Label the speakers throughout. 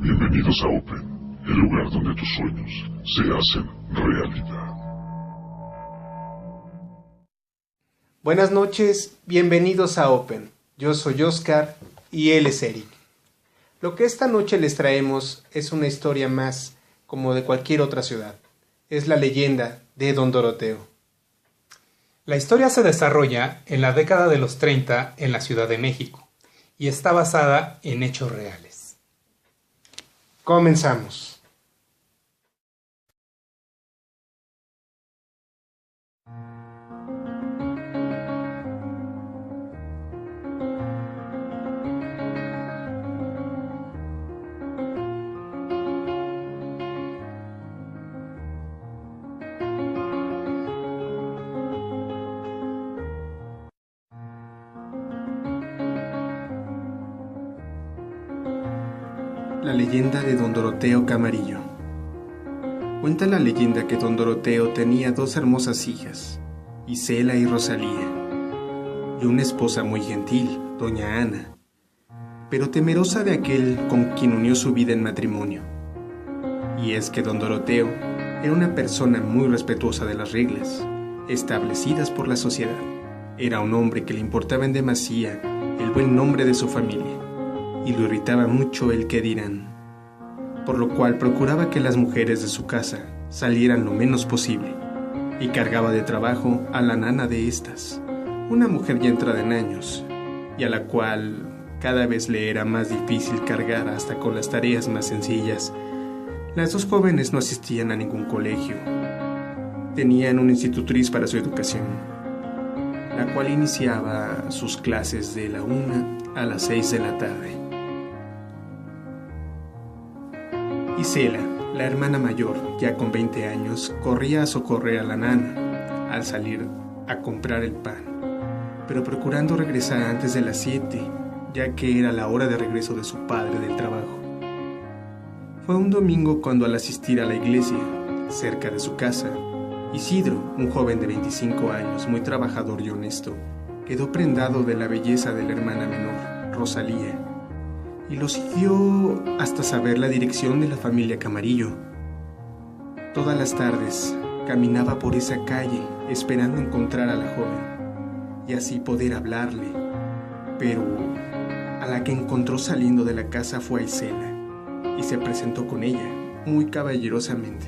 Speaker 1: Bienvenidos a Open, el lugar donde tus sueños se hacen realidad.
Speaker 2: Buenas noches, bienvenidos a Open. Yo soy Oscar y él es Eric. Lo que esta noche les traemos es una historia más como de cualquier otra ciudad. Es la leyenda de Don Doroteo.
Speaker 3: La historia se desarrolla en la década de los 30 en la Ciudad de México y está basada en hechos reales.
Speaker 2: Comenzamos. La leyenda de Don Doroteo Camarillo. Cuenta la leyenda que Don Doroteo tenía dos hermosas hijas, Isela y Rosalía, y una esposa muy gentil, doña Ana, pero temerosa de aquel con quien unió su vida en matrimonio. Y es que Don Doroteo era una persona muy respetuosa de las reglas establecidas por la sociedad. Era un hombre que le importaba en demasía el buen nombre de su familia, y lo irritaba mucho el qué dirán, por lo cual procuraba que las mujeres de su casa salieran lo menos posible, y cargaba de trabajo a la nana de estas, una mujer ya entrada en años, y a la cual cada vez le era más difícil cargar hasta con las tareas más sencillas. Las dos jóvenes no asistían a ningún colegio, tenían una institutriz para su educación, la cual iniciaba sus clases de la 1 a las 6 de la tarde. Isela, la hermana mayor, ya con 20 años, corría a socorrer a la nana al salir a comprar el pan, pero procurando regresar antes de las 7, ya que era la hora de regreso de su padre del trabajo. Fue un domingo cuando, al asistir a la iglesia, cerca de su casa, Isidro, un joven de 25 años, muy trabajador y honesto, quedó prendado de la belleza de la hermana menor, Rosalía, y lo siguió hasta saber la dirección de la familia Camarillo. Todas las tardes caminaba por esa calle esperando encontrar a la joven y así poder hablarle, pero a la que encontró saliendo de la casa fue a Isela y se presentó con ella muy caballerosamente.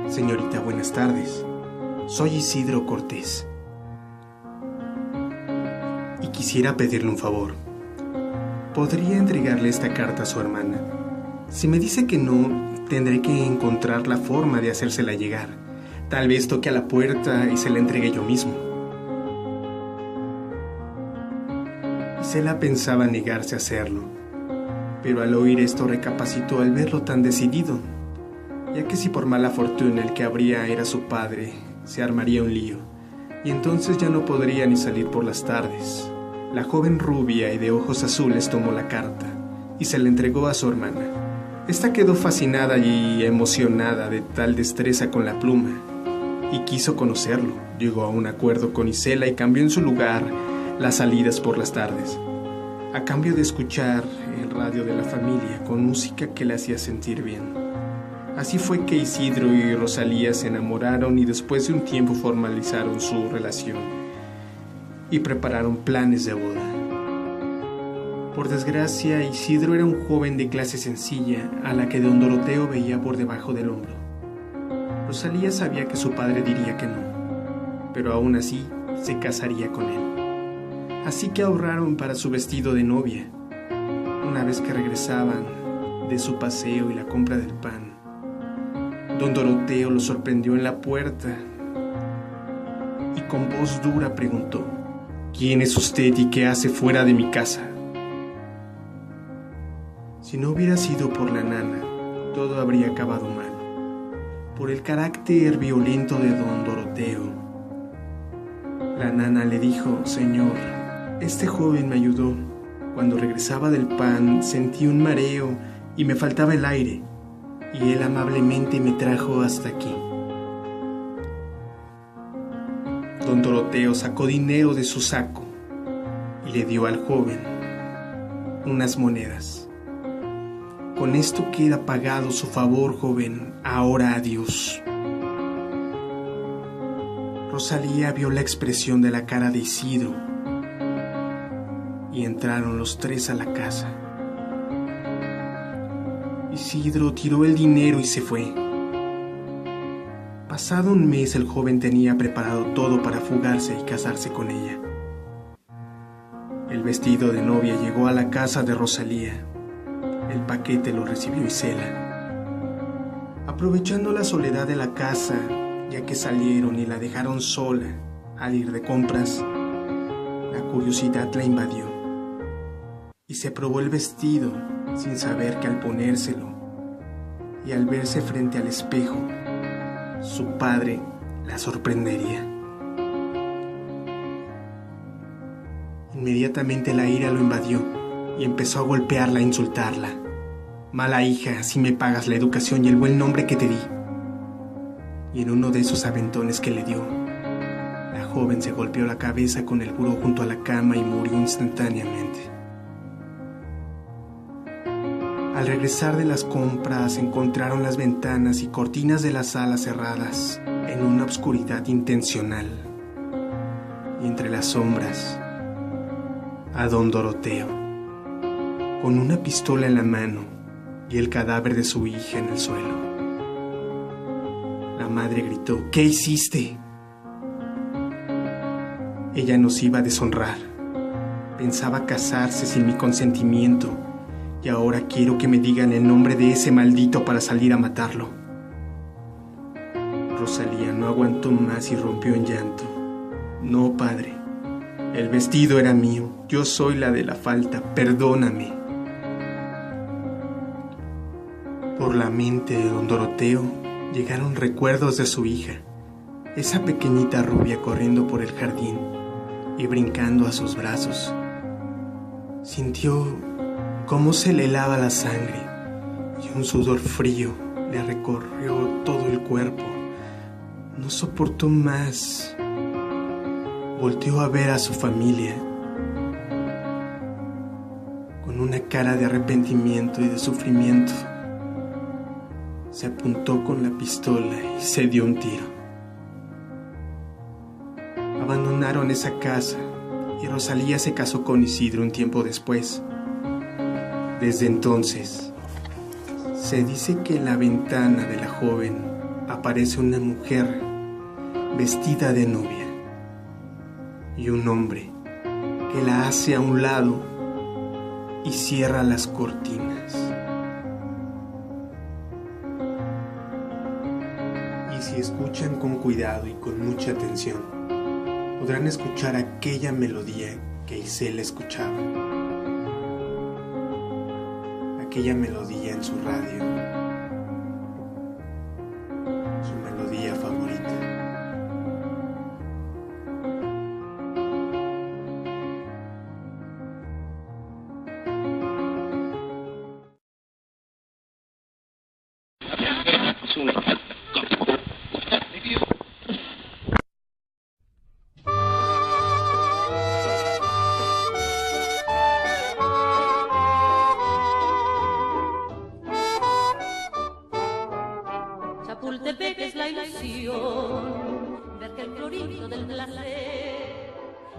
Speaker 2: Señorita, buenas tardes. Soy Isidro Cortés y quisiera pedirle un favor. ¿Podría entregarle esta carta a su hermana? Si me dice que no, tendré que encontrar la forma de hacérsela llegar. Tal vez toque a la puerta y se la entregue yo mismo. Isela pensaba negarse a hacerlo, pero al oír esto recapacitó al verlo tan decidido, ya que si por mala fortuna el que abría era su padre, se armaría un lío, y entonces ya no podría ni salir por las tardes. La joven rubia y de ojos azules tomó la carta y se la entregó a su hermana. Esta quedó fascinada y emocionada de tal destreza con la pluma y quiso conocerlo. Llegó a un acuerdo con Isela y cambió en su lugar las salidas por las tardes, a cambio de escuchar el radio de la familia con música que le hacía sentir bien. Así fue que Isidro y Rosalía se enamoraron y después de un tiempo formalizaron su relación y prepararon planes de boda. Por desgracia, Isidro era un joven de clase sencilla a la que Don Doroteo veía por debajo del hombro. Rosalía sabía que su padre diría que no, pero aún así se casaría con él. Así que ahorraron para su vestido de novia. Una vez que regresaban de su paseo y la compra del pan, Don Doroteo lo sorprendió en la puerta y con voz dura preguntó: ¿Quién es usted y qué hace fuera de mi casa? Si no hubiera sido por la nana, todo habría acabado mal. Por el carácter violento de Don Doroteo, la nana le dijo: Señor, este joven me ayudó. Cuando regresaba del pan sentí un mareo y me faltaba el aire, y él amablemente me trajo hasta aquí. Don Doroteo sacó dinero de su saco y le dio al joven unas monedas. Con esto queda pagado su favor, joven. Ahora adiós. Rosalía vio la expresión de la cara de Isidro y entraron los tres a la casa. Isidro tiró el dinero y se fue. Pasado un mes, el joven tenía preparado todo para fugarse y casarse con ella. El vestido de novia llegó a la casa de Rosalía. El paquete lo recibió Isela. Aprovechando la soledad de la casa, ya que salieron y la dejaron sola al ir de compras, la curiosidad la invadió y se probó el vestido sin saber que al ponérselo y al verse frente al espejo, su padre la sorprendería. Inmediatamente la ira lo invadió y empezó a golpearla e insultarla. Mala hija, si me pagas la educación y el buen nombre que te di. Y en uno de esos aventones que le dio, la joven se golpeó la cabeza con el buró junto a la cama y murió instantáneamente. Al regresar de las compras, encontraron las ventanas y cortinas de la sala cerradas en una oscuridad intencional. Y entre las sombras, a don Doroteo, con una pistola en la mano y el cadáver de su hija en el suelo. La madre gritó: ¿qué hiciste? Ella nos iba a deshonrar. Pensaba casarse sin mi consentimiento y ahora quiero que me digan el nombre de ese maldito para salir a matarlo. Rosalía no aguantó más y rompió en llanto. No, padre, el vestido era mío. Yo soy la de la falta. Perdóname. Por la mente de don Doroteo llegaron recuerdos de su hija, esa pequeñita rubia corriendo por el jardín y brincando a sus brazos. Sintió cómo se le helaba la sangre y un sudor frío le recorrió todo el cuerpo. No soportó más. Volteó a ver a su familia con una cara de arrepentimiento y de sufrimiento. Se apuntó con la pistola y se dio un tiro. Abandonaron esa casa y Rosalía se casó con Isidro un tiempo después. Desde entonces, se dice que en la ventana de la joven aparece una mujer vestida de novia y un hombre que la hace a un lado y cierra las cortinas. Y si escuchan con cuidado y con mucha atención, podrán escuchar aquella melodía que Isela escuchaba. Aquella melodía en su radio, su melodía favorita.
Speaker 4: Chapultepec es la ilusión, ver que el florido del placer,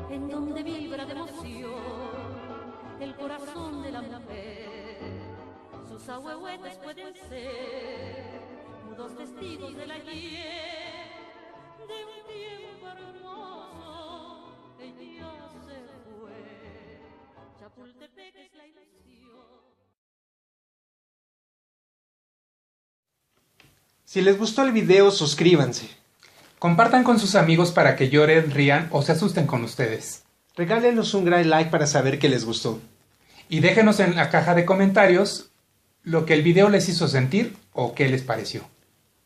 Speaker 4: en donde vibra de emoción el corazón de la mujer. Sus ahuehuetes pueden ser mudos testigos del ayer, de un tiempo hermoso que ya se fue. Chapultepec es la ilusión.
Speaker 2: Si les gustó el video, suscríbanse.
Speaker 3: Compartan con sus amigos para que lloren, rían o se asusten con ustedes.
Speaker 2: Regálenos un gran like para saber que les gustó.
Speaker 3: Y déjenos en la caja de comentarios lo que el video les hizo sentir o qué les pareció.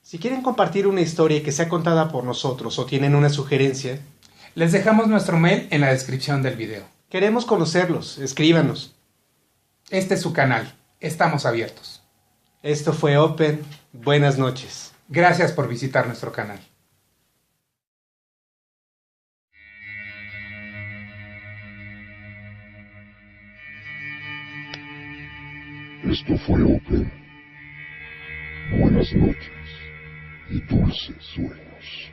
Speaker 2: Si quieren compartir una historia que sea contada por nosotros o tienen una sugerencia,
Speaker 3: Les dejamos nuestro mail en la descripción del video.
Speaker 2: queremos conocerlos. Escríbanos.
Speaker 3: Este es su canal. Estamos abiertos.
Speaker 2: Esto fue Open. Buenas noches.
Speaker 3: Gracias por visitar nuestro canal.
Speaker 1: Esto fue Open. Buenas noches y dulces sueños.